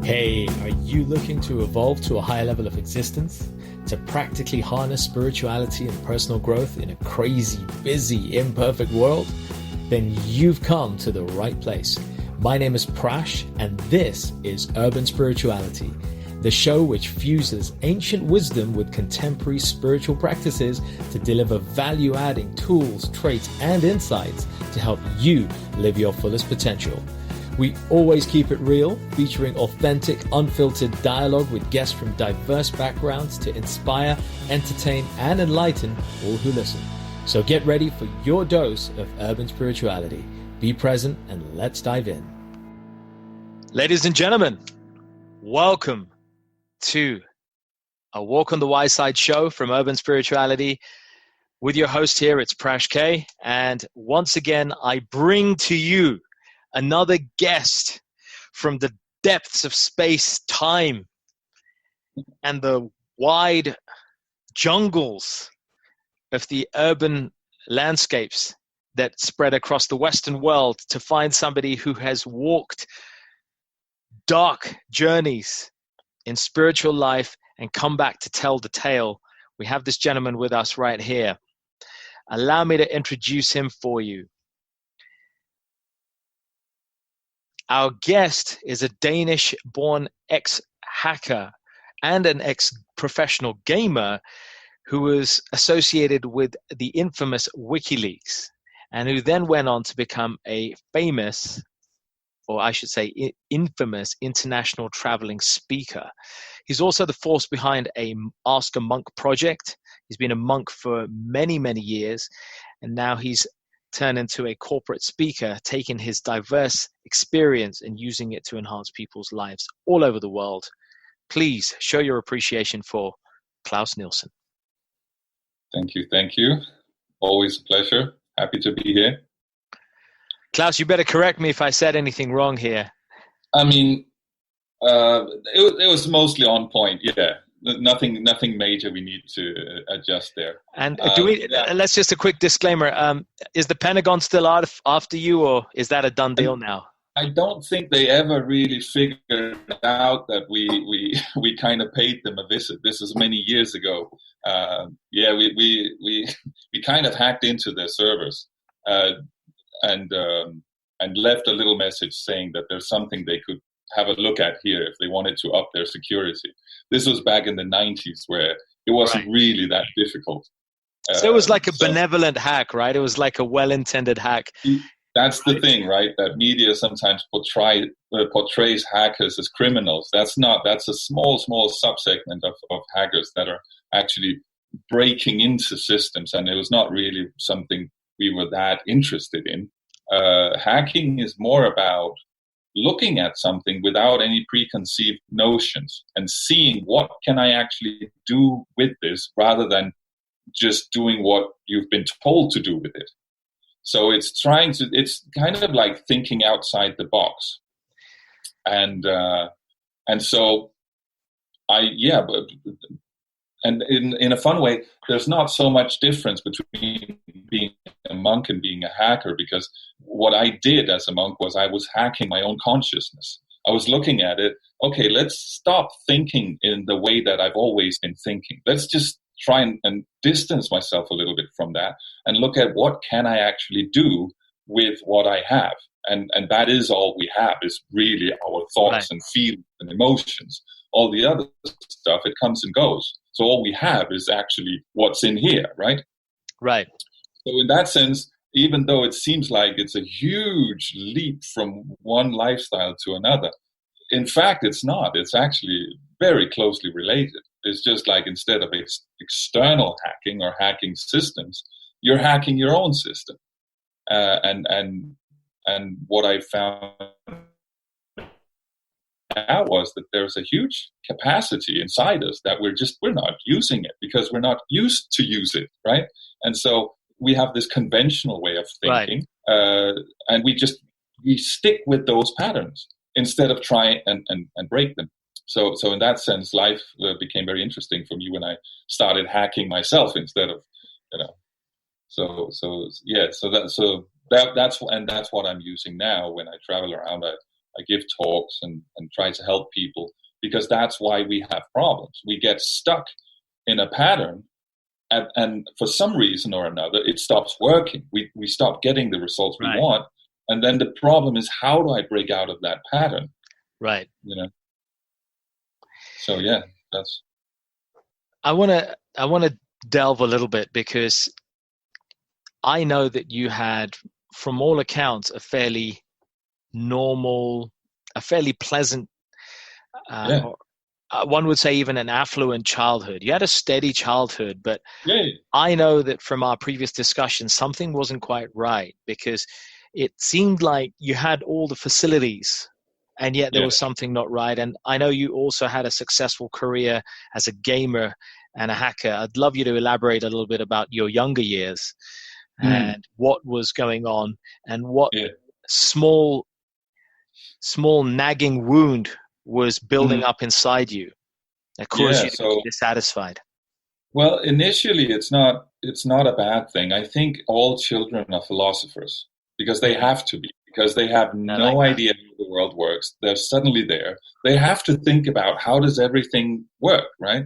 Hey, are you looking to evolve to a higher level of existence? To practically harness spirituality and personal growth in a crazy, busy, imperfect world? Then you've come to the right place. My name is Prash, and this is Urban Spirituality, the show which fuses ancient wisdom with contemporary spiritual practices to deliver value-adding tools, traits, and insights to help you live your fullest potential. We always keep it real, featuring authentic, unfiltered dialogue with guests from diverse backgrounds to inspire, entertain, and enlighten all who listen. So get ready for your dose of urban spirituality. Be present and let's dive in. Ladies and gentlemen, welcome to a Walk on the Wise Side show from Urban Spirituality. With your host here, it's Prash K. And once again, I bring to you another guest from the depths of space, time, and the wide jungles of the urban landscapes that spread across the Western world, to find somebody who has walked dark journeys in spiritual life and come back to tell the tale. We have this gentleman with us right here. Allow me to introduce him for you. Our guest is a Danish-born ex-hacker and an ex-professional gamer who was associated with the infamous Wikileaks, and who then went on to become a famous, or I should say infamous, international traveling speaker. He's also the force behind a Ask a Monk project. He's been a monk for many, many years, and now he's turned into a corporate speaker, taking his diverse experience and using it to enhance people's lives all over the world. Please show your appreciation for Klaus Nielsen. Thank you. Always a pleasure. Happy to be here. Klaus, you better correct me if I said anything wrong here. I mean, it was mostly on point. Yeah, nothing major we need to adjust there. And let's just a quick disclaimer. Is the Pentagon still out after you, or is that a done deal now? I don't think they ever really figured out that we kind of paid them a visit. This was many years ago. We kind of hacked into their servers and left a little message saying that there's something they could have a look at here if they wanted to up their security. This was back in the 90s, where it wasn't really that difficult. So it was like a benevolent hack, right? It was like a well-intended hack. That's the thing, right? That media sometimes portrays hackers as criminals. That's a small subsegment of hackers that are actually breaking into systems, and it was not really something we were that interested in. Hacking is more about looking at something without any preconceived notions and seeing what can I actually do with this, rather than just doing what you've been told to do with it. So it's kind of like thinking outside the box. And so and in a fun way, there's not so much difference between being a monk and being a hacker, because what I did as a monk was I was hacking my own consciousness. I was looking at it, okay, let's stop thinking in the way that I've always been thinking. Let's just try and distance myself a little bit from that and look at what can I actually do with what I have. And that is all we have, is really our thoughts and feelings and emotions. All the other stuff, it comes and goes. So all we have is actually what's in here, right? Right. So in that sense, even though it seems like it's a huge leap from one lifestyle to another, in fact, it's not. It's actually very closely related. It's just like, instead of external hacking or hacking systems, you're hacking your own system. And what I found out was that there's a huge capacity inside us that we're not using it because we're not used to use it, right? And so we have this conventional way of thinking, and we stick with those patterns instead of trying and break them. So in that sense, life became very interesting for me when I started hacking myself instead of, that's what I'm using now when I travel around. I give talks and try to help people, because that's why we have problems. We get stuck in a pattern, and for some reason or another, it stops working. We stop getting the results we want. And then the problem is, how do I break out of that pattern? Right. So yeah, that's. I want to delve a little bit, because I know that you had, from all accounts, a fairly normal, a fairly pleasant, one would say even an affluent childhood. You had a steady childhood, but I know that from our previous discussion, something wasn't quite right, because it seemed like you had all the facilities, and yet there was something not right. And I know you also had a successful career as a gamer and a hacker. I'd love you to elaborate a little bit about your younger years and what was going on, and what small nagging wound was building up inside you that caused you to be dissatisfied. Well, initially, it's not a bad thing. I think all children are philosophers, because they have to be, because they have no idea how the world works. They're suddenly there. They have to think about, how does everything work, right?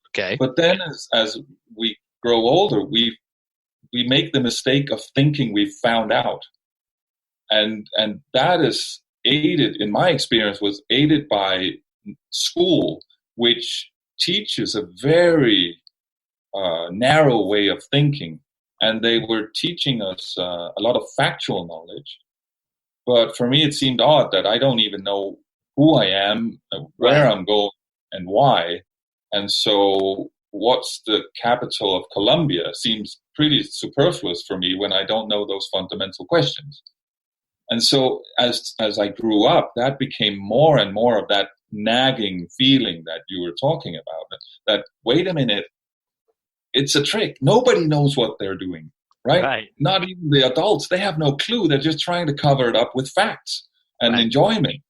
Okay. But then as we grow older, we make the mistake of thinking we've found out. And that is aided, in my experience, was aided by school, which teaches a very narrow way of thinking. And they were teaching us a lot of factual knowledge. But for me, it seemed odd that I don't even know who I am, where I'm going, and why. And so what's the capital of Colombia seems pretty superfluous for me when I don't know those fundamental questions. And so as I grew up, that became more and more of that nagging feeling that you were talking about, that wait a minute, it's a trick. Nobody knows what they're doing, right? Not even the adults. They have no clue. They're just trying to cover it up with facts and enjoyment.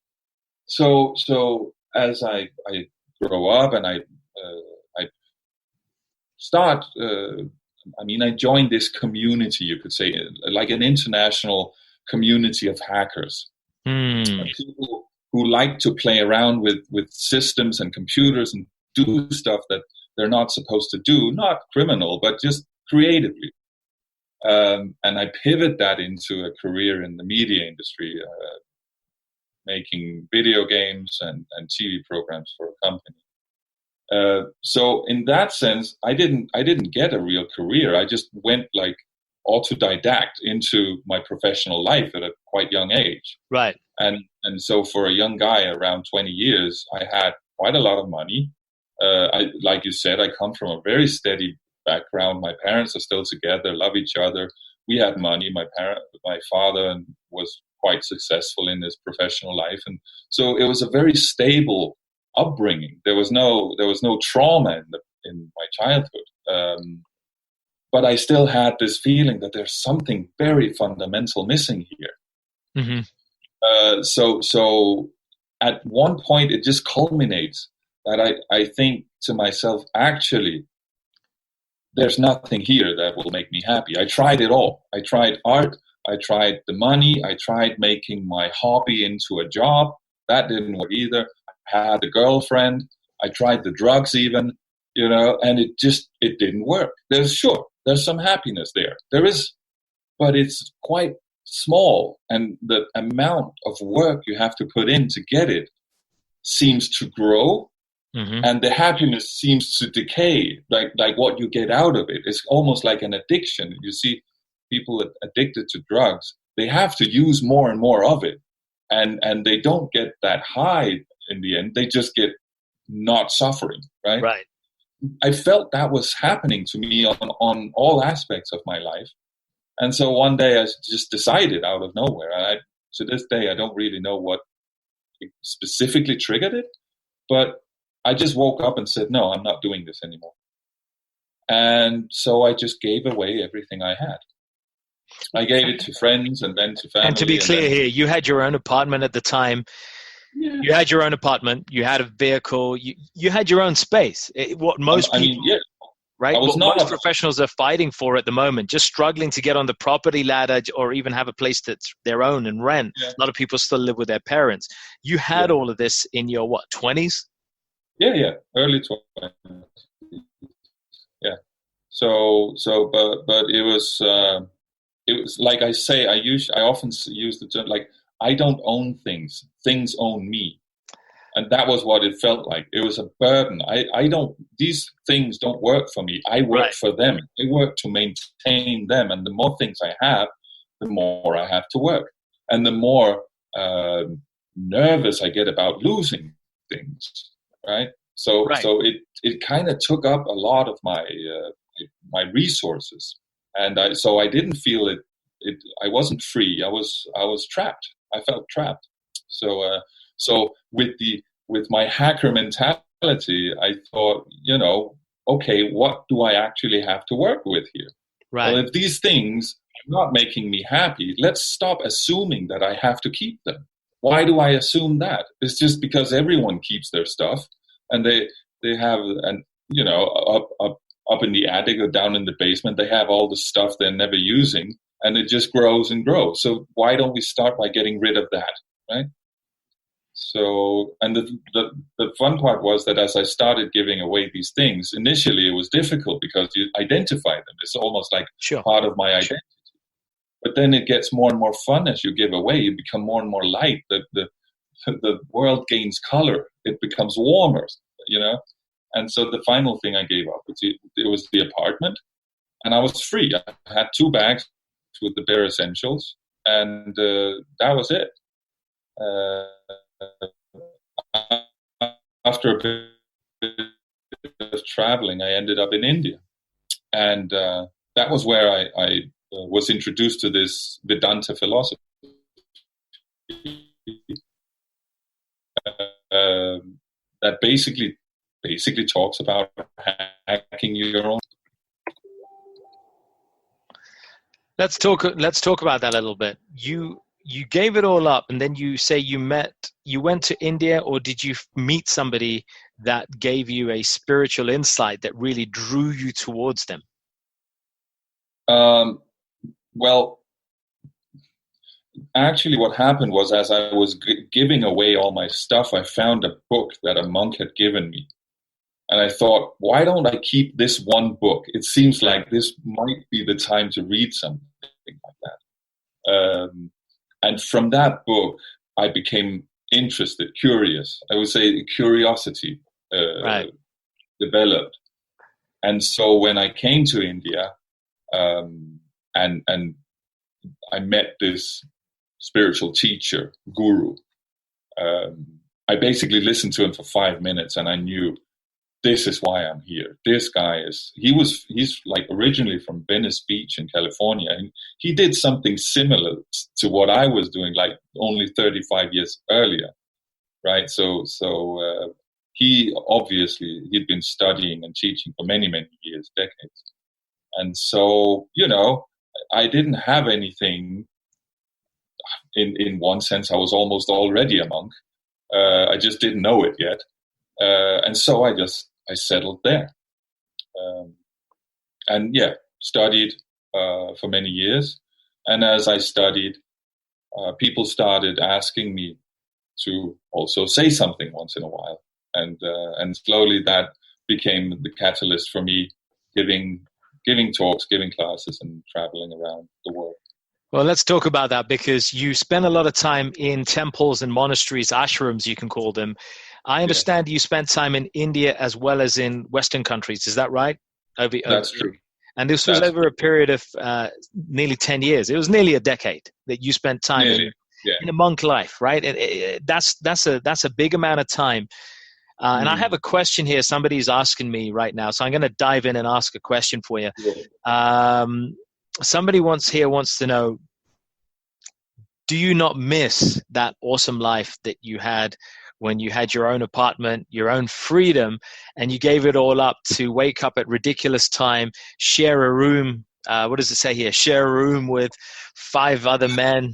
So as I grow up and I start, I joined this community, you could say, like an international community of hackers. People who like to play around with systems and computers and do stuff that they're not supposed to do, not criminal, but just creatively. And I pivot that into a career in the media industry, making video games and TV programs for a company. So in that sense, I didn't get a real career. I just went like autodidact into my professional life at a quite young age. Right. And so for a young guy around 20 years, I had quite a lot of money. Like you said, I come from a very steady background. My parents are still together, love each other. We had money. My father was quite successful in his professional life, and so it was a very stable upbringing. There was no trauma in my childhood, but I still had this feeling that there's something very fundamental missing here. So at one point, it just culminates that I think to myself, actually, there's nothing here that will make me happy. I tried it all. I tried art. I tried the money. I tried making my hobby into a job. That didn't work either. I had a girlfriend. I tried the drugs even, and it didn't work. There's some happiness there. There is, but it's quite small. And the amount of work you have to put in to get it seems to grow. And the happiness seems to decay, like what you get out of it. It's almost like an addiction. You see people addicted to drugs, they have to use more and more of it. And they don't get that high in the end. They just get not suffering, right? Right. I felt that was happening to me on all aspects of my life. And so one day I just decided out of nowhere. To this day, I don't really know what specifically triggered it, but I just woke up and said, no, I'm not doing this anymore. And so I just gave away everything I had. I gave it to friends and then to family. And to be clear here, you had your own apartment at the time. Yeah. You had your own apartment. You had a vehicle. You had your own space. Most people. right? I was What not. most professionals are fighting for at the moment, just struggling to get on the property ladder or even have a place that's their own and rent. Yeah. A lot of people still live with their parents. You had all of this in your, 20s? Yeah, early 20s. Yeah. But it was like I say, I often use the term, like, I don't own things. Things own me. And that was what it felt like. It was a burden. These things don't work for me. I work for them. I work to maintain them. And the more things I have, the more I have to work. And the more nervous I get about losing things, right? So it kind of took up a lot of my resources. And so I didn't feel it. I wasn't free. I was trapped. I felt trapped. So with my hacker mentality, I thought, okay, what do I actually have to work with here? Right. Well, if these things are not making me happy, let's stop assuming that I have to keep them. Why do I assume that? It's just because everyone keeps their stuff, and they have, and up in the attic or down in the basement, they have all the stuff they're never using, and it just grows and grows. So why don't we start by getting rid of that, right? So, and the fun part was that as I started giving away these things, initially it was difficult because you identify them. It's almost like part of my identity. But then it gets more and more fun as you give away. You become more and more light. The world gains color. It becomes warmer, And so the final thing I gave up, it was the apartment, and I was free. I had 2 bags with the bare essentials, and that was it. After a bit of traveling, I ended up in India, and that was where I was introduced to this Vedanta philosophy that basically talks about hacking your own. Let's talk about that a little bit. You gave it all up, and then you say you went to India, or did you meet somebody that gave you a spiritual insight that really drew you towards them? Well, actually what happened was, as I was giving away all my stuff, I found a book that a monk had given me. And I thought, why don't I keep this one book? It seems like this might be the time to read something like that. And from that book, I became interested, curious. I would say curiosity developed. And so when I came to India, and I met this spiritual teacher, guru, I basically listened to him for 5 minutes, and I knew, this is why I'm here. This guy he's like originally from Venice Beach in California, and he did something similar to what I was doing, like only 35 years earlier, right? So he'd been studying and teaching for many, many years, decades. And so, I didn't have anything. In one sense, I was almost already a monk. I just didn't know it yet. And so I settled there. Studied for many years. And as I studied, people started asking me to also say something once in a while. And slowly that became the catalyst for me giving talks, giving classes, and traveling around the world. Well, let's talk about that, because you spend a lot of time in temples and monasteries, ashrams, you can call them. I understand you spent time in India as well as in Western countries. Is that right? That's true. And this was over a period of nearly 10 years. It was nearly a decade that you spent time in a monk life, right? That's a big amount of time. And I have a question here. Somebody's asking me right now, so I'm going to dive in and ask a question for you. Yeah. Somebody wants to know, do you not miss that awesome life that you had when you had your own apartment, your own freedom, and you gave it all up to wake up at ridiculous time, share a room, what does it say here? Share a room with 5 other men,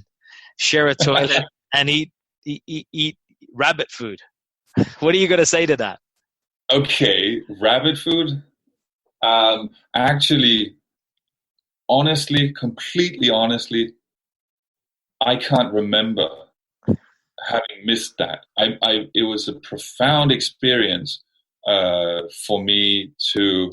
share a toilet, and eat rabbit food. What are you going to say to that? Okay, rabbit food? Actually, honestly, completely honestly, I can't remember having missed that. It was a profound experience for me to.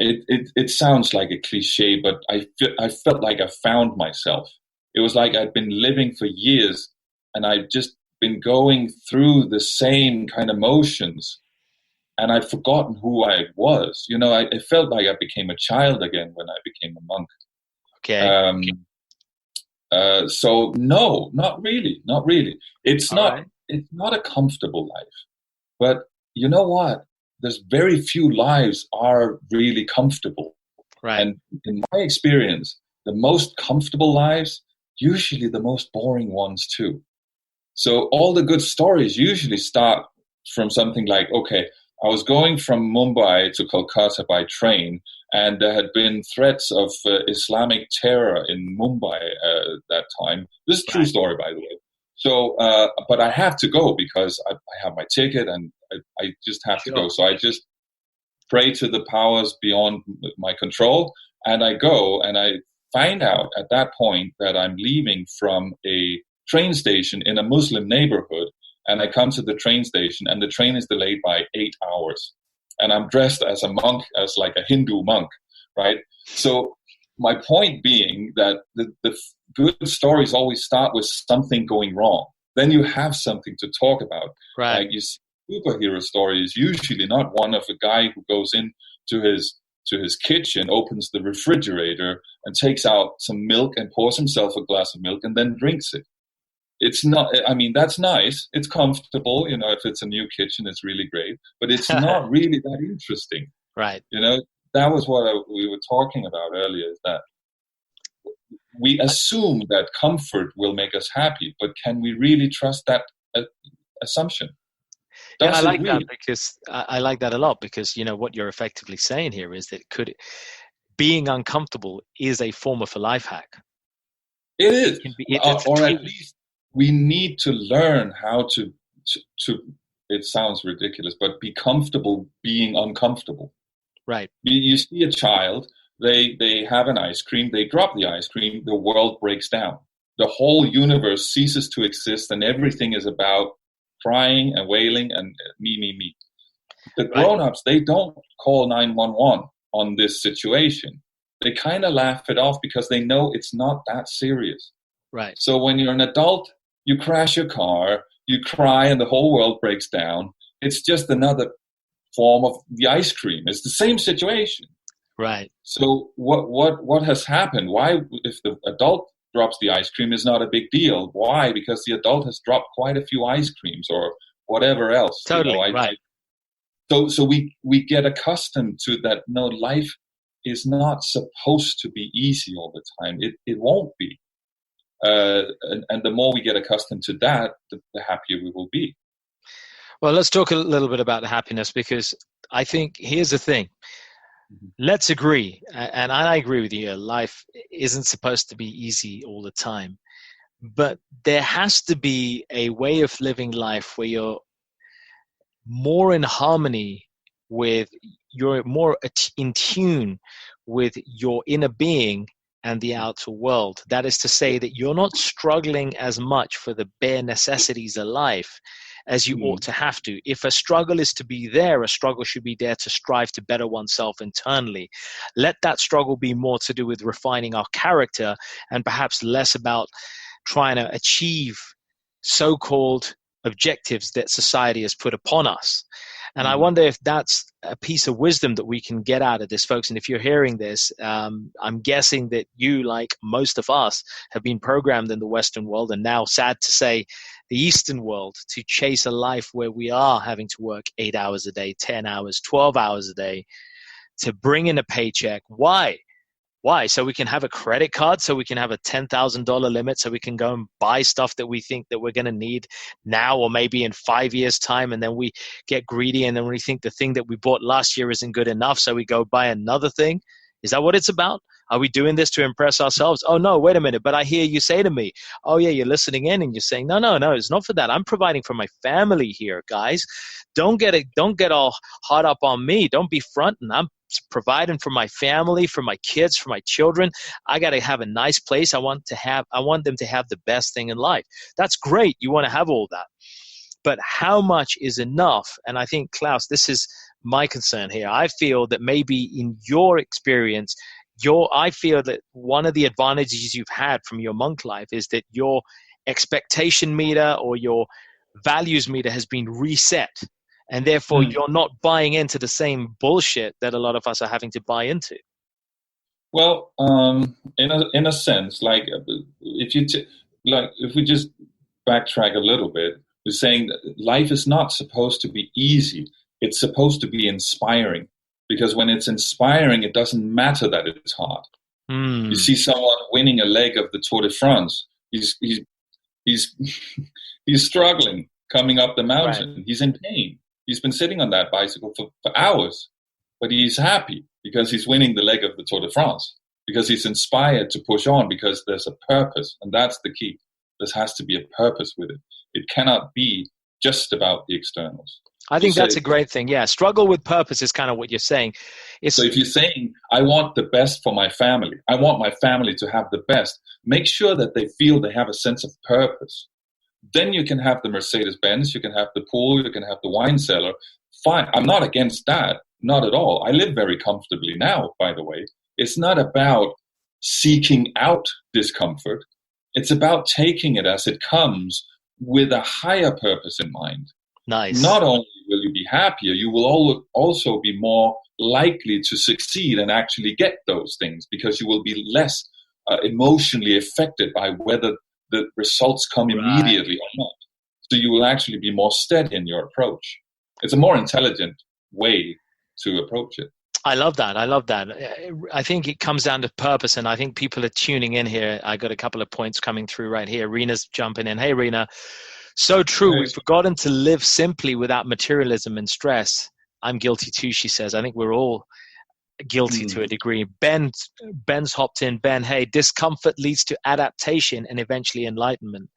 It sounds like a cliche, but I felt like I found myself. It was like I'd been living for years, and I'd just been going through the same kind of motions, and I'd forgotten who I was. You know, I felt like I became a child again when I became a monk. Okay. So no, not really, not really. It's All not. right. It's not a comfortable life, but you know what? There's very few lives are really comfortable. Right. And in my experience, the most comfortable lives, usually the most boring ones too. So all the good stories usually start from something like, okay, I was going from Mumbai to Kolkata by train, and there had been threats of Islamic terror in Mumbai that time. This is a true story, by the way. So, but I have to go because I have my ticket and I just have to go. So I just pray to the powers beyond my control, and I go, and I find out at that point that I'm leaving from a train station in a Muslim neighborhood, and I come to the train station, and the train is delayed by 8 hours. And I'm dressed as a monk, as like a Hindu monk, right? So my point being that the good stories always start with something going wrong. Then you have something to talk about. Right. Like you see, superhero story is usually not one of a guy who goes into his kitchen, opens the refrigerator, and takes out some milk and pours himself a glass of milk and then drinks it. It's not, I mean, that's nice. It's comfortable. You know, if it's a new kitchen, it's really great. But it's not really that interesting. Right. You know, that was what we were talking about earlier, is that we assume that comfort will make us happy. But can we really trust that assumption? Yeah, I like that because I like that a lot because, you know, what you're effectively saying here is that being uncomfortable is a form of a life hack. It is. Or at least we need to learn how to, it sounds ridiculous, but be comfortable being uncomfortable. Right. You see a child, they have an ice cream, they drop the ice cream, the world breaks down. The whole universe ceases to exist, and everything is about crying and wailing and me. The grown-ups, they don't call 911 on this situation. They kind of laugh it off because they know it's not that serious. Right. So when you're an adult, you crash your car, you cry, and the whole world breaks down. It's just another form of the ice cream. It's the same situation. Right. So what has happened? Why, if the adult drops the ice cream, is not a big deal? Why? Because the adult has dropped quite a few ice creams or whatever else. Totally. You know, right. So we get accustomed to that. No, life is not supposed to be easy all the time. It won't be. And the more we get accustomed to that, the happier we will be. Well, let's talk a little bit about happiness, because I think here's the thing. Let's agree, and I agree with you, life isn't supposed to be easy all the time. But there has to be a way of living life where you're more in harmony with, you're more in tune with your inner being and the outer world. That is to say that you're not struggling as much for the bare necessities of life as you ought to have to. If a struggle is to be there, a struggle should be there to strive to better oneself internally. Let that struggle be more to do with refining our character and perhaps less about trying to achieve so-called objectives that society has put upon us. And I wonder if that's a piece of wisdom that we can get out of this, folks. And if you're hearing this, I'm guessing that you, like most of us, have been programmed in the Western world, and now, sad to say, the Eastern world, to chase a life where we are having to work 8 hours a day, 10 hours, 12 hours a day to bring in a paycheck. Why? Why? So we can have a credit card, so we can have a $10,000 limit, so we can go and buy stuff that we think that we're going to need now or maybe in 5 years' time, and then we get greedy, and then we think the thing that we bought last year isn't good enough, so we go buy another thing. Is that what it's about? Are we doing this to impress ourselves? Oh, no, wait a minute. But I hear you say to me, oh, yeah, you're listening in and you're saying, no, it's not for that. I'm providing for my family here, guys. Don't get all hot up on me. Don't be fronting. I'm providing for my family, for my kids, for my children. I got to have a nice place. I want them to have the best thing in life. That's great. You want to have all that. But how much is enough? And I think, Klaus, this is my concern here. I feel that maybe in your experience, I feel that one of the advantages you've had from your monk life is that your expectation meter or your values meter has been reset. And therefore, you're not buying into the same bullshit that a lot of us are having to buy into. Well, in a sense, like if we just backtrack a little bit, we're saying that life is not supposed to be easy. It's supposed to be inspiring, because when it's inspiring, it doesn't matter that it's hard. You see someone winning a leg of the Tour de France. He's struggling coming up the mountain. Right. He's in pain. He's been sitting on that bicycle for hours, but he's happy because he's winning the leg of the Tour de France, because he's inspired to push on, because there's a purpose, and that's the key. There has to be a purpose with it. It cannot be just about the externals. I think that's a great thing. Yeah, struggle with purpose is kind of what you're saying. So if you're saying, I want the best for my family, I want my family to have the best, make sure that they feel they have a sense of purpose. Then you can have the Mercedes-Benz, you can have the pool, you can have the wine cellar. Fine, I'm not against that, not at all. I live very comfortably now, by the way. It's not about seeking out discomfort. It's about taking it as it comes with a higher purpose in mind. Nice. Not only will you be happier, you will also be more likely to succeed and actually get those things, because you will be less emotionally affected by whether the results come immediately or not. So you will actually be more steady in your approach. It's a more intelligent way to approach it. I love that. I think it comes down to purpose, and I think people are tuning in here. I got a couple of points coming through right here. Rena's jumping in. Hey, Rena. So true. We've forgotten to live simply without materialism and stress. I'm guilty too, she says. I think we're all guilty to a degree. Ben's hopped in. Ben, hey, discomfort leads to adaptation and eventually enlightenment.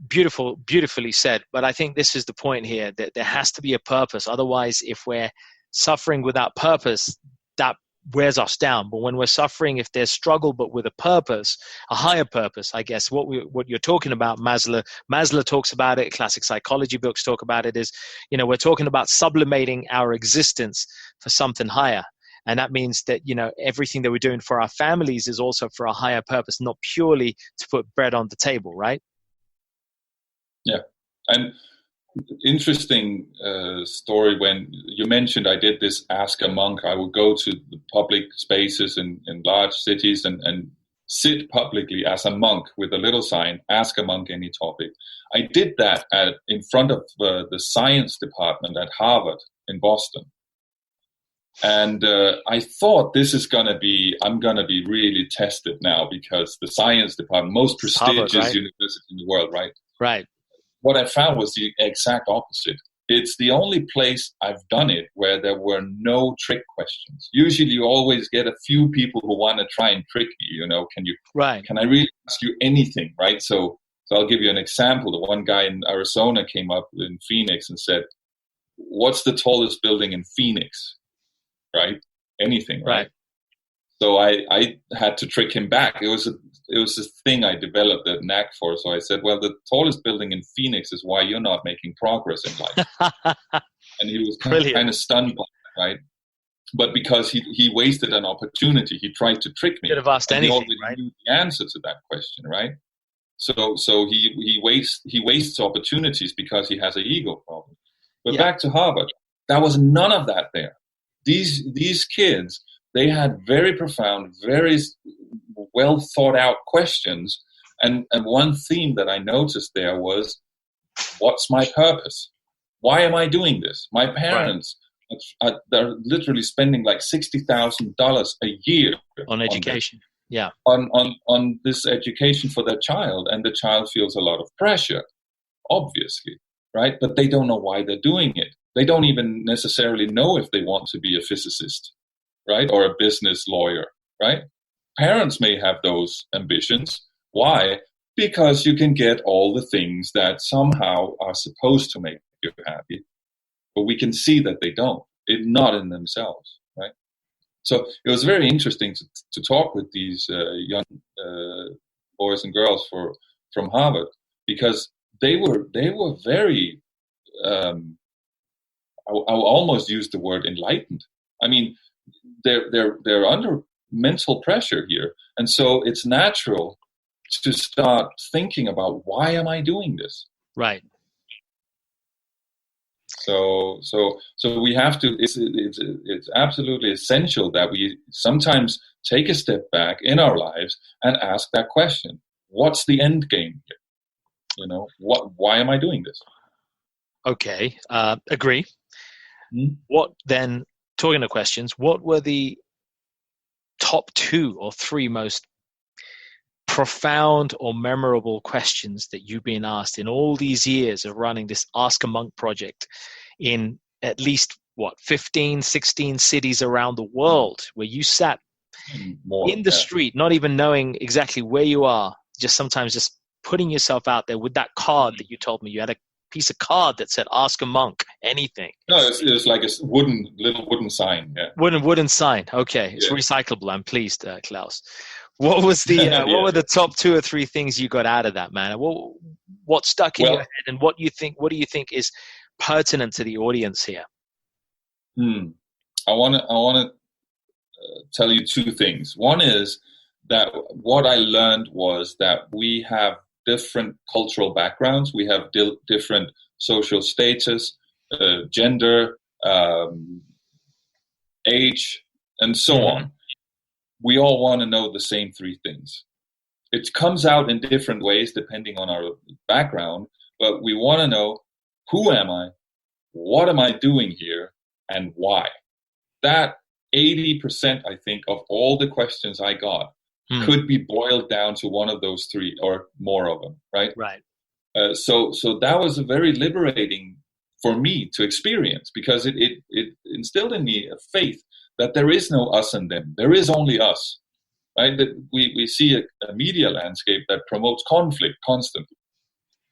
Beautifully said. But I think this is the point here, that there has to be a purpose. Otherwise, if we're suffering without purpose, that wears us down. But when we're suffering, if there's struggle but with a purpose, a higher purpose, I guess what you're talking about, Maslow talks about it, classic psychology books talk about it, is, we're talking about sublimating our existence for something higher. And that means that, everything that we're doing for our families is also for a higher purpose, not purely to put bread on the table, right? Yeah. And interesting story when you mentioned I did this Ask a Monk. I would go to the public spaces in large cities and sit publicly as a monk with a little sign, Ask a Monk any topic. I did that in front of the science department at Harvard in Boston. And I thought I'm going to be really tested now, because the science department, most prestigious Harvard, university in the world, right? Right. What I found was the exact opposite. It's the only place I've done it where there were no trick questions. Usually you always get a few people who want to try and trick you, can I really ask you anything, right? So I'll give you an example. The one guy in Arizona came up in Phoenix and said, what's the tallest building in Phoenix? Right? Anything, right? So I had to trick him back. It was a thing I developed a knack for. So I said, well, the tallest building in Phoenix is why you're not making progress in life. And he was kind of stunned by that, right? But because he wasted an opportunity, he tried to trick me. Could have asked anything, he already knew the answer to that question, right? So he wastes opportunities because he has an ego problem. But back to Harvard, there was none of that there. These kids, they had very profound, very well thought out questions. And one theme that I noticed there was, what's my purpose? Why am I doing this? My parents, they're literally spending like $60,000 a year on education. On this education for their child. And the child feels a lot of pressure, obviously, right? But they don't know why they're doing it. They don't even necessarily know if they want to be a physicist, right? Or a business lawyer, right? parents may have those ambitions. Why? Because you can get all the things that somehow are supposed to make you happy, but we can see that they don't. It's not in themselves, right? So it was very interesting to talk with these young boys and girls from Harvard, because they were very I almost use the word enlightened. I mean, they're under mental pressure here, and so it's natural to start thinking about, why am I doing this? Right. So we have to. It's absolutely essential that we sometimes take a step back in our lives and ask that question: what's the end game here? You know, why am I doing this? Okay, agree. Hmm? What then, talking of questions, what were the top 2 or 3 most profound or memorable questions that you've been asked in all these years of running this Ask a Monk project in at least, 15, 16 cities around the world, where you sat More, in the street, not even knowing exactly where you are, sometimes just putting yourself out there with that card that you told me. You had a piece of card that said "Ask a Monk," anything. No, it's like a little wooden sign. Yeah. Wooden sign. Okay, it's recyclable. I'm pleased, Klaus. What was the what were the top 2 or 3 things you got out of that, man? What stuck in your head, and what do you think is pertinent to the audience here? I want to tell you 2 things. One is that what I learned was that we have different cultural backgrounds. We have different social status, gender, age, and so on. We all want to know the same 3 things. It comes out in different ways depending on our background, but we want to know, who am I? What am I doing here? And why? That 80%, I think, of all the questions I got could be boiled down to one of those 3 or more of them, right? Right. So that was a very liberating for me to experience, because it instilled in me a faith that there is no us and them. There is only us, right? That we see a media landscape that promotes conflict constantly.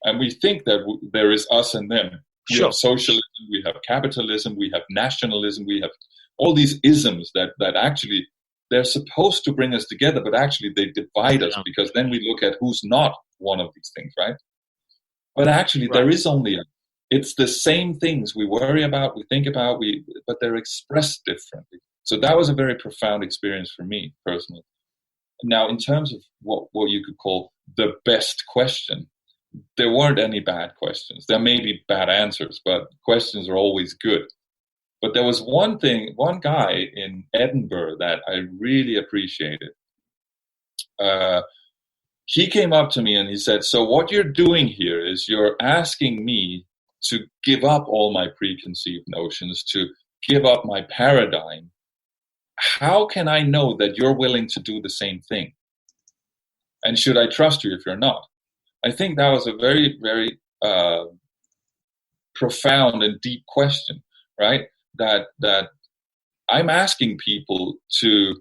And we think that there is us and them. We have socialism, we have capitalism, we have nationalism, we have all these isms that actually, they're supposed to bring us together, but actually they divide us, because then we look at who's not one of these things, right? But actually, there is only it's the same things we worry about, we think about, but they're expressed differently. So that was a very profound experience for me personally. Now, in terms of what you could call the best question, there weren't any bad questions. There may be bad answers, but questions are always good. But there was one guy in Edinburgh that I really appreciated. He came up to me and he said, so what you're doing here is you're asking me to give up all my preconceived notions, to give up my paradigm. How can I know that you're willing to do the same thing? And should I trust you if you're not? I think that was a very, very profound and deep question, right? That I'm asking people to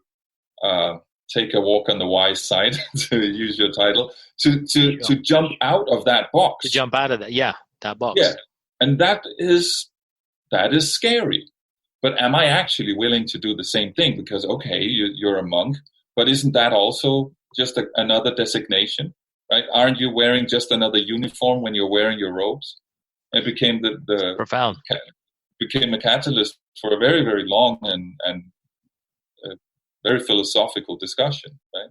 take a walk on the wise side, to use your title, to jump out of that box. To jump out of that box. Yeah, and that is scary. But am I actually willing to do the same thing? Because, okay, you're a monk, but isn't that also just another designation, right? Aren't you wearing just another uniform when you're wearing your robes? It became the profound. Became a catalyst for a very, very long and very philosophical discussion, right?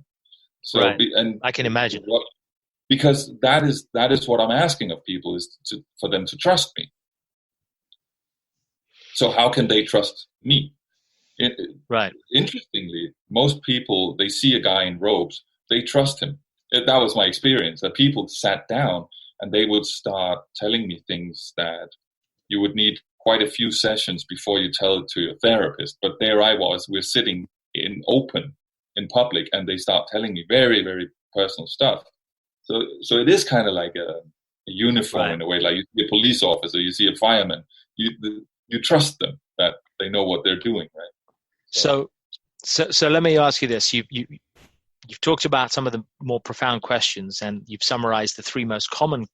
So, right. And I can imagine. Because that is what I'm asking of people, is for them to trust me. So how can they trust me? Right. Interestingly, most people, they see a guy in robes, they trust him. That was my experience, that people sat down and they would start telling me things that you would need quite a few sessions before you tell it to your therapist. But there I was, we're sitting in public, and they start telling me very, very personal stuff. So it is kind of like a uniform, right, in a way. Like you see a police officer, you see a fireman, you trust them that they know what they're doing, right? So let me ask you this: you've talked about some of the more profound questions, and you've summarized the three most common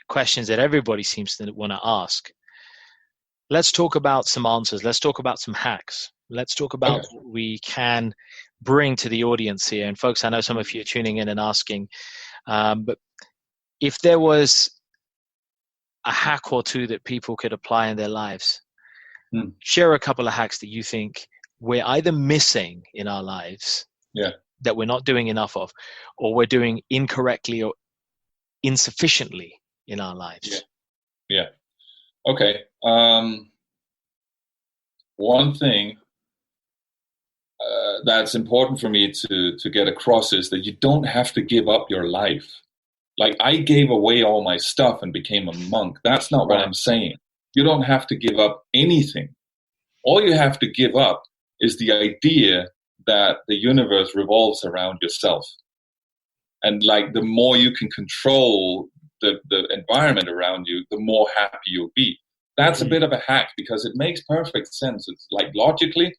questions that everybody seems to want to ask. Let's talk about some answers. Let's talk about some hacks. Let's talk about what we can bring to the audience here. And folks, I know some of you are tuning in and asking, but if there was a hack or two that people could apply in their lives, share a couple of hacks that you think we're either missing in our lives, that we're not doing enough of, or we're doing incorrectly or insufficiently in our lives. Okay. One thing that's important for me to get across is that you don't have to give up your life. Like, I gave away all my stuff and became a monk. That's not what I'm saying. You don't have to give up anything. All you have to give up is the idea that the universe revolves around yourself. And like, the more you can control the environment around you, the more happy you'll be. That's a bit of a hack, because it makes perfect sense. It's like, logically,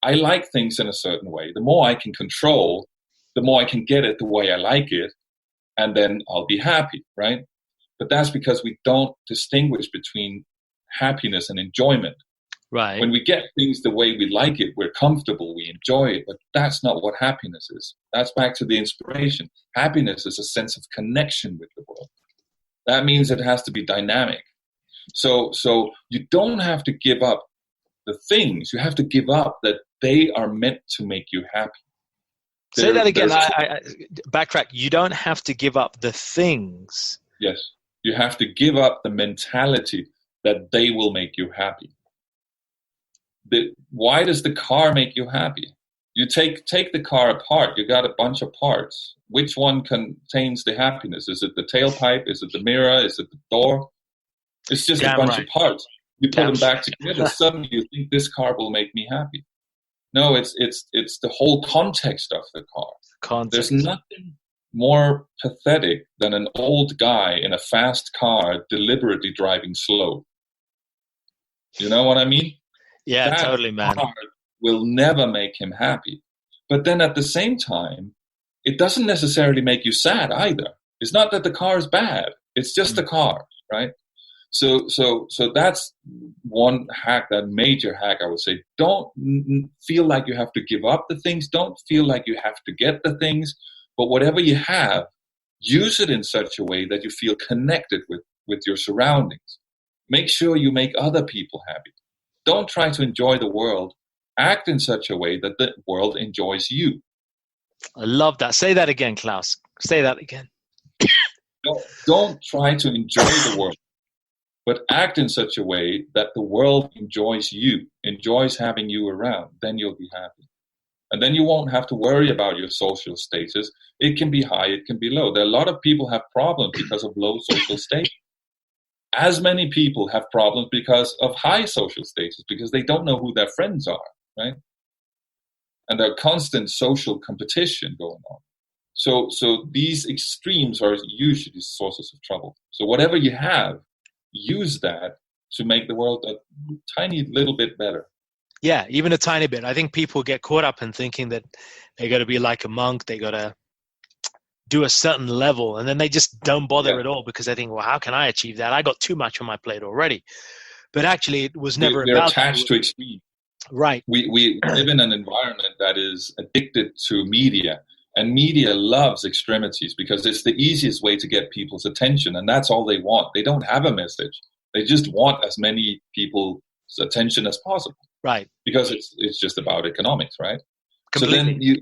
I like things in a certain way. The more I can control, the more I can get it the way I like it, and then I'll be happy, right? But that's because we don't distinguish between happiness and enjoyment. Right. When we get things the way we like it, we're comfortable, we enjoy it, but that's not what happiness is. That's back to the inspiration. Happiness is a sense of connection with the world. That means it has to be dynamic. So you don't have to give up the things. You have to give up that they are meant to make you happy. Say that again. I backtrack. You don't have to give up the things. Yes. You have to give up the mentality that they will make you happy. Why does the car make you happy? You take the car apart. You got a bunch of parts. Which one contains the happiness? Is it the tailpipe? Is it the mirror? Is it the door? It's just a bunch of parts. You put them back together. Suddenly you think this car will make me happy. No, it's the whole context of the car. Context. There's nothing more pathetic than an old guy in a fast car deliberately driving slow. You know what I mean? Yeah, that totally, man. Car will never make him happy. But then at the same time, it doesn't necessarily make you sad either. It's not that the car is bad. It's just the car, right? So that's one hack, that major hack, I would say. Don't feel like you have to give up the things. Don't feel like you have to get the things. But whatever you have, use it in such a way that you feel connected with your surroundings. Make sure you make other people happy. Don't try to enjoy the world. Act in such a way that the world enjoys you. I love that. Say that again, Klaus. Say that again. Don't try to enjoy the world, but act in such a way that the world enjoys you, enjoys having you around. Then you'll be happy. And then you won't have to worry about your social status. It can be high, it can be low. There are a lot of people have problems because of low social status. As many people have problems because of high social status, because they don't know who their friends are, right? And there's constant social competition going on. So these extremes are usually sources of trouble. So whatever you have, use that to make the world a tiny little bit better. Yeah, even a tiny bit. I think people get caught up in thinking that they got to be like a monk, they got to do a certain level, and then they just don't bother at all because they think, well, how can I achieve that? I got too much on my plate already. But actually, it was never They're about attached to extremes. Right. We live in an environment that is addicted to media, and media loves extremities because it's the easiest way to get people's attention, and that's all they want. They don't have a message. They just want as many people's attention as possible. Right. Because it's just about economics, right? Completely. So then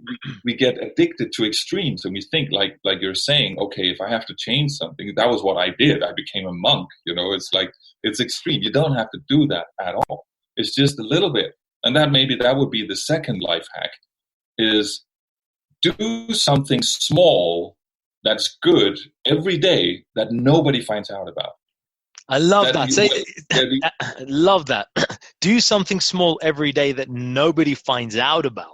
we get addicted to extremes, and we think like you're saying, okay, if I have to change something, that was what I did. I became a monk. It's like, it's extreme. You don't have to do that at all. It's just a little bit. And that would be the second life hack, is do something small that's good every day that nobody finds out about. I love that. I love that. Do something small every day that nobody finds out about.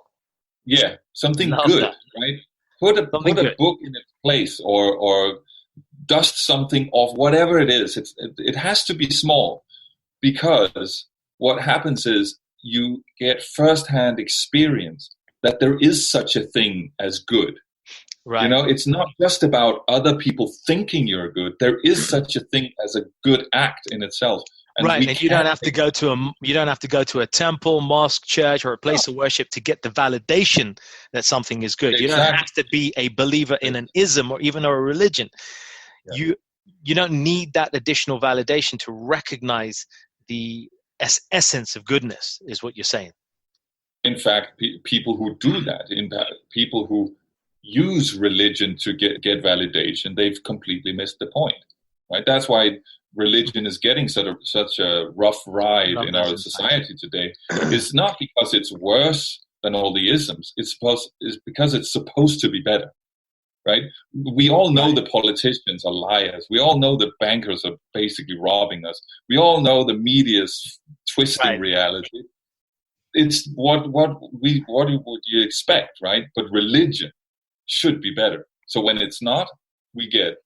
Yeah, something good, right? Put a book in its place, or dust something off, whatever it is. It has to be small, because what happens is you get firsthand experience that there is such a thing as good. Right. You know, it's not just about other people thinking you're good. There is such a thing as a good act in itself. And right, and you don't have to go to a temple, mosque, church, or a place of worship to get the validation that something is good. Exactly. You don't have to be a believer in an ism or even a religion. Yeah. You don't need that additional validation to recognize the essence of goodness, is what you're saying. In fact, people who do that, people who use religion to get validation, they've completely missed the point, right? That's why religion is getting such a rough ride in our society today. It's not because it's worse than all the isms. It's because it's supposed to be better, right? We all know the politicians are liars. We all know the bankers are basically robbing us. We all know the media's twisting reality. It's what would you expect, right? But religion should be better. So when it's not, we get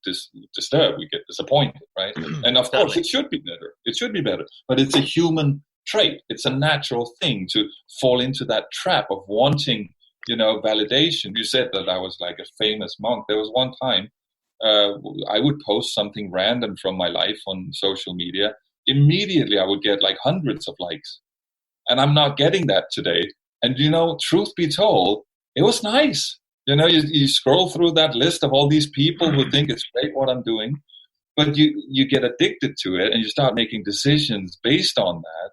disturbed, we get disappointed, right? And of course, it should be better. It should be better. But it's a human trait. It's a natural thing to fall into that trap of wanting, validation. You said that I was like a famous monk. There was one time I would post something random from my life on social media. Immediately, I would get like hundreds of likes. And I'm not getting that today. And, truth be told, it was nice. You scroll through that list of all these people who think it's great what I'm doing, but you get addicted to it and you start making decisions based on that.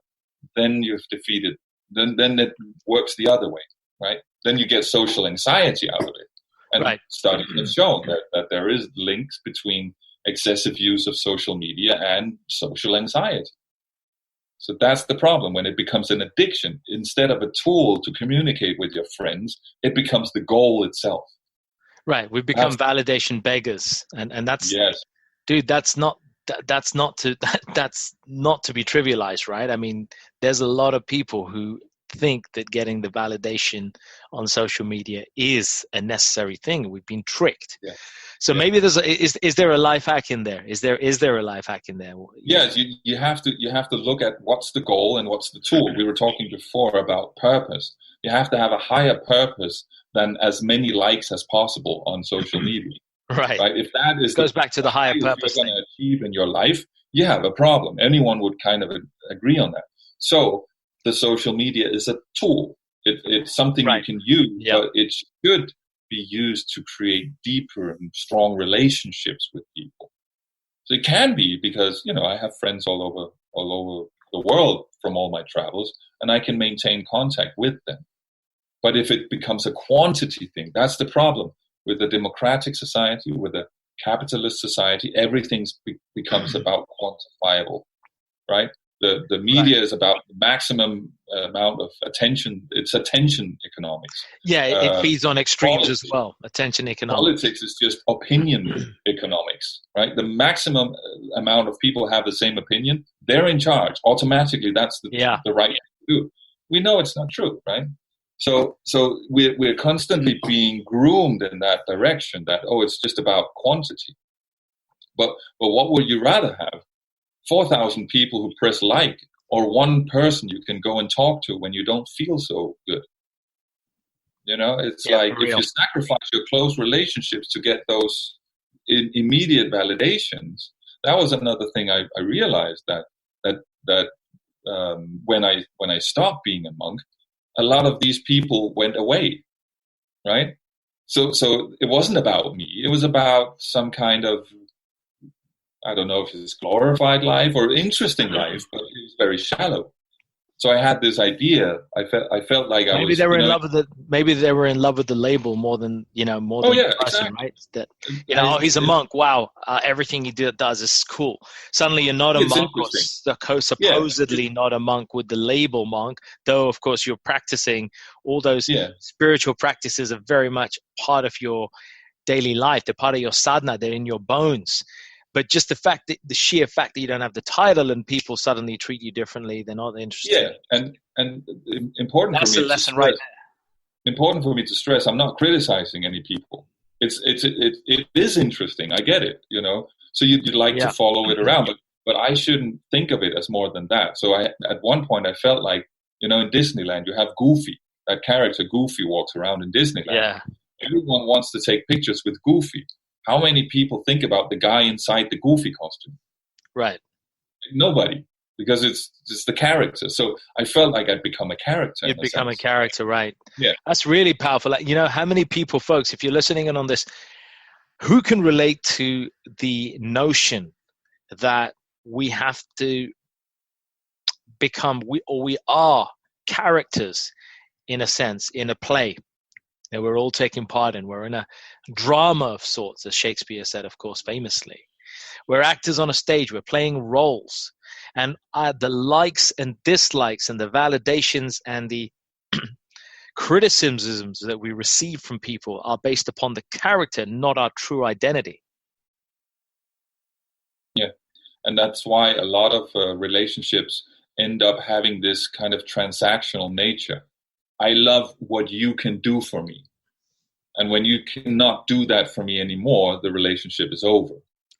Then you've defeated, then it works the other way, right? Then you get social anxiety out of it. And studies have shown that there is links between excessive use of social media and social anxiety. So that's the problem. When it becomes an addiction, instead of a tool to communicate with your friends, it becomes the goal itself. Right. We've become validation beggars. And that's, dude, that's not to be trivialized, right? I mean, there's a lot of people who think that getting the validation on social media is a necessary thing. We've been tricked. Yeah. So maybe is there a life hack in there? Is there a life hack in there? Yes, you have to look at what's the goal and what's the tool. We were talking before about purpose. You have to have a higher purpose than as many likes as possible on social media. Right. If that is goes back to the higher purpose you're going to achieve in your life, you have a problem. Anyone would kind of agree on that. So the social media is a tool. It's something you can use, but it should be used to create deeper and strong relationships with people. So it can be because, I have friends all over the world from all my travels, and I can maintain contact with them. But if it becomes a quantity thing, that's the problem. With a democratic society, with a capitalist society, everything becomes about quantifiable, right? The media is about the maximum amount of attention. It's attention economics. Yeah, it feeds on extremes as well. Attention economics. Politics is just opinion economics, right? The maximum amount of people have the same opinion. They're in charge. Automatically, that's the right thing to do. We know it's not true, right? So we're constantly being groomed in that direction that, it's just about quantity. But what would you rather have? 4,000 people who press like, or one person you can go and talk to when you don't feel so good. It's like if you sacrifice your close relationships to get those immediate validations. That was another thing I realized that when I stopped being a monk, a lot of these people went away, right? So it wasn't about me. It was about some kind of, I don't know if it's glorified life or interesting life, but it was very shallow. So I had this idea. I felt like maybe they were in love with the label more than the person, exactly. Right? That he's a monk. Wow, everything he does is cool. Suddenly you're not a monk, or supposedly not a monk with the label monk. Though of course you're practicing all those spiritual practices are very much part of your daily life. They're part of your sadhana. They're in your bones. But just the sheer fact that you don't have the title and people suddenly treat you differently, they're not interested. Yeah, and important That's for me the lesson to stress, right there. Important for me to stress, I'm not criticizing any people. It is interesting. I get it, So you'd like to follow it around, but I shouldn't think of it as more than that. So at one point I felt like, in Disneyland you have Goofy. That character Goofy walks around in Disneyland. Yeah. everyone wants to take pictures with Goofy. How many people think about the guy inside the Goofy costume? Right. Nobody, because it's just the character. So I felt like I'd become a character. You'd become a character, right? Yeah. That's really powerful. Like, you know, how many people, folks, if you're listening in on this, who can relate to the notion that we have to become, we are characters in a sense, in a play that we're all taking part in. We're in a drama of sorts, as Shakespeare said, of course, famously. We're actors on a stage. We're playing roles. And the likes and dislikes and the validations and the criticisms that we receive from people are based upon the character, not our true identity. Yeah. And that's why a lot of relationships end up having this kind of transactional nature. I love what you can do for me. And when you cannot do that for me anymore, the relationship is over.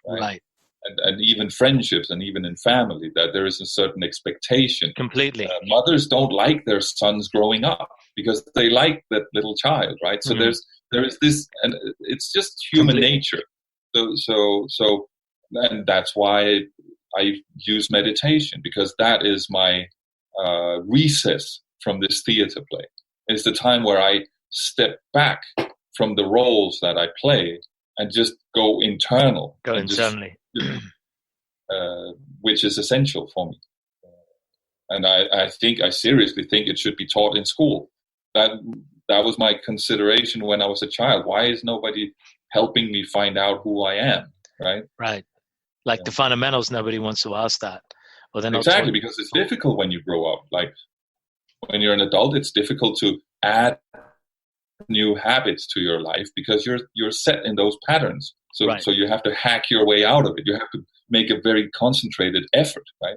Right. And even friendships and even in family, that there is a certain expectation. Completely. Mothers don't like their sons growing up because they like that little child, right? So there is this, and it's just human nature. So, and that's why I use meditation, because that is my recess from this theater play. It's the time where I step back from the roles that I play and just go internal. Internally. Which is essential for me. And I seriously think it should be taught in school. That was my consideration when I was a child. Why is nobody helping me find out who I am, right? Right. Like the fundamentals, nobody wants to ask that. Well, they're not exactly, because it's difficult when you grow up. Like when you're an adult, it's difficult to add new habits to your life because you're set in those patterns. So you have to hack your way out of it. You have to make a very concentrated effort, right?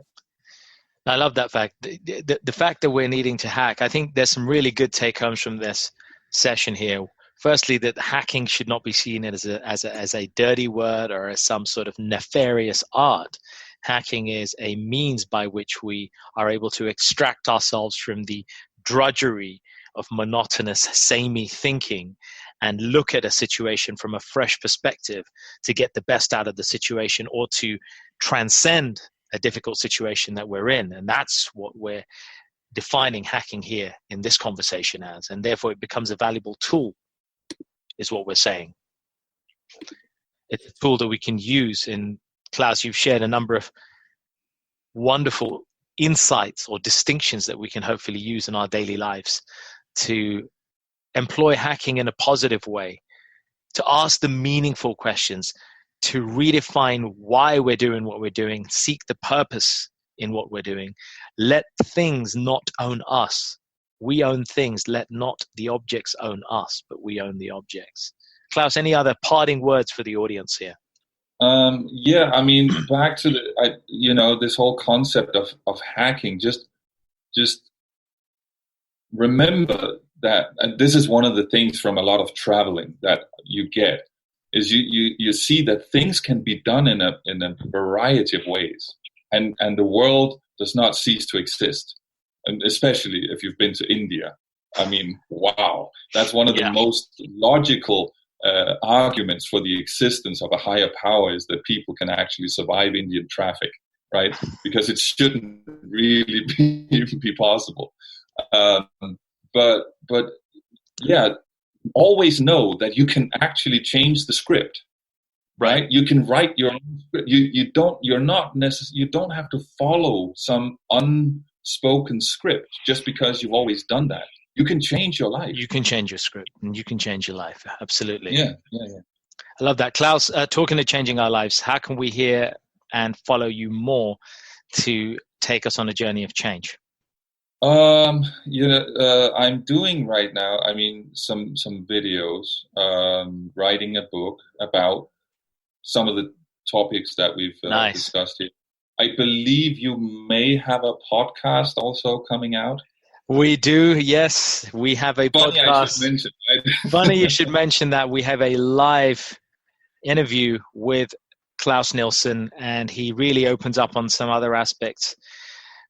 I love that fact. The fact that we're needing to hack, I think there's some really good take-homes from this session here. Firstly, that hacking should not be seen as a dirty word or as some sort of nefarious art. Hacking is a means by which we are able to extract ourselves from the drudgery of monotonous, samey thinking and look at a situation from a fresh perspective to get the best out of the situation or to transcend a difficult situation that we're in. And that's what we're defining hacking here in this conversation as. And therefore it becomes a valuable tool, is what we're saying. It's a tool that we can use. In Klaus, you've shared a number of wonderful insights or distinctions that we can hopefully use in our daily lives to employ hacking in a positive way, to ask the meaningful questions, to redefine why we're doing what we're doing, seek the purpose in what we're doing. Let things not own us. We own things. Let not the objects own us, but we own the objects. Klaus, any other parting words for the audience here? Yeah, I mean, back to this whole concept of hacking, just remember that, and this is one of the things from a lot of traveling that you get, is you see that things can be done in a variety of ways, and the world does not cease to exist, and especially if you've been to India. I mean, wow, that's one of the most logical arguments for the existence of a higher power, is that people can actually survive Indian traffic, right? Because it shouldn't really be possible. But yeah, always know that you can actually change the script, right? You can write your own script. You don't have to follow some unspoken script just because you've always done that. You can change your life. You can change your script and you can change your life. Absolutely. Yeah. I love that. Klaus, talking of changing our lives, how can we hear and follow you more to take us on a journey of change? I'm doing right now, I mean, some videos, writing a book about some of the topics that we've discussed here. I believe you may have a podcast also coming out. We do, yes. We have a podcast. I should mention, right? Funny you should mention that. We have a live interview with Klaus Nielsen, and he really opens up on some other aspects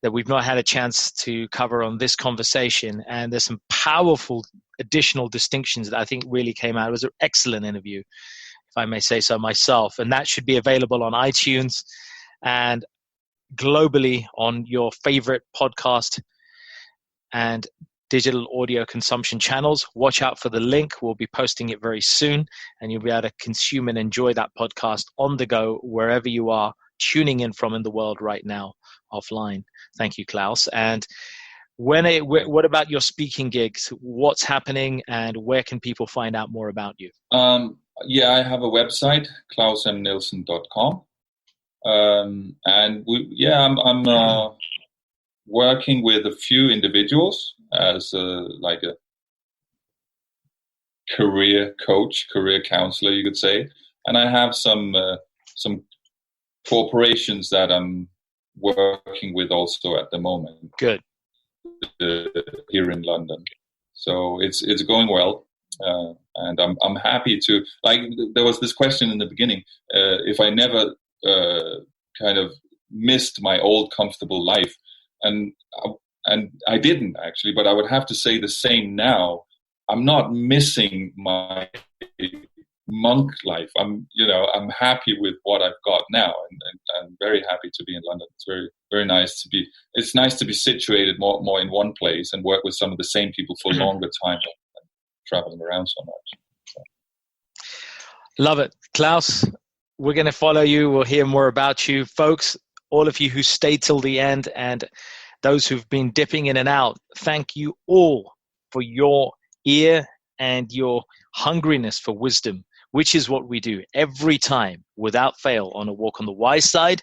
that we've not had a chance to cover on this conversation. And there's some powerful additional distinctions that I think really came out. It was an excellent interview, if I may say so myself. And that should be available on iTunes and globally on your favorite podcast and digital audio consumption channels. Watch out for the link. We'll be posting it very soon, and you'll be able to consume and enjoy that podcast on the go wherever you are tuning in from in the world right now offline. Thank you, Klaus. And what about your speaking gigs? What's happening, and where can people find out more about you? Yeah, I have a website, klausmnielsen.com. And I'm working with a few individuals as like a career coach, career counselor, you could say. And I have some corporations that I'm working with also at the moment. Good. Here in London. So it's going well. And I'm happy to, like, there was this question in the beginning, if I never kind of missed my old comfortable life, and I didn't actually, but I would have to say the same now. I'm not missing my monk life. I'm happy with what I've got now, and I'm very happy to be in London. It's very, very nice to be. It's nice to be situated more in one place and work with some of the same people for longer time than traveling around so much. So. Love it, Klaus. We're going to follow you. We'll hear more about you, folks. All of you who stayed till the end, and those who've been dipping in and out, thank you all for your ear and your hungriness for wisdom, which is what we do every time without fail on A Walk on the Wise Side.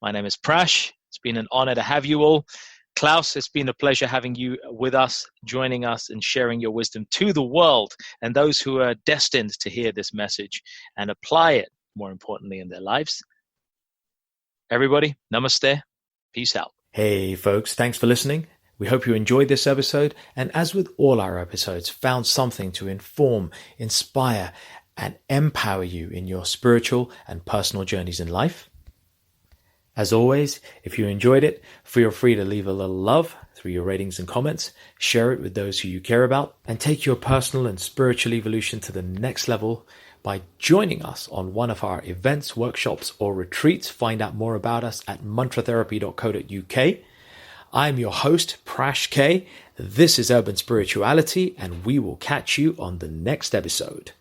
My name is Prash. It's been an honor to have you all. Klaus, it's been a pleasure having you with us, joining us and sharing your wisdom to the world and those who are destined to hear this message and apply it, more importantly, in their lives. Everybody, namaste. Peace out. Hey folks, thanks for listening. We hope you enjoyed this episode, and as with all our episodes, found something to inform, inspire, and empower you in your spiritual and personal journeys in life. As always, if you enjoyed it, feel free to leave a little love through your ratings and comments, share it with those who you care about, and take your personal and spiritual evolution to the next level by joining us on one of our events, workshops, or retreats. Find out more about us at mantratherapy.co.uk. I'm your host, Prash K. This is Urban Spirituality, and we will catch you on the next episode.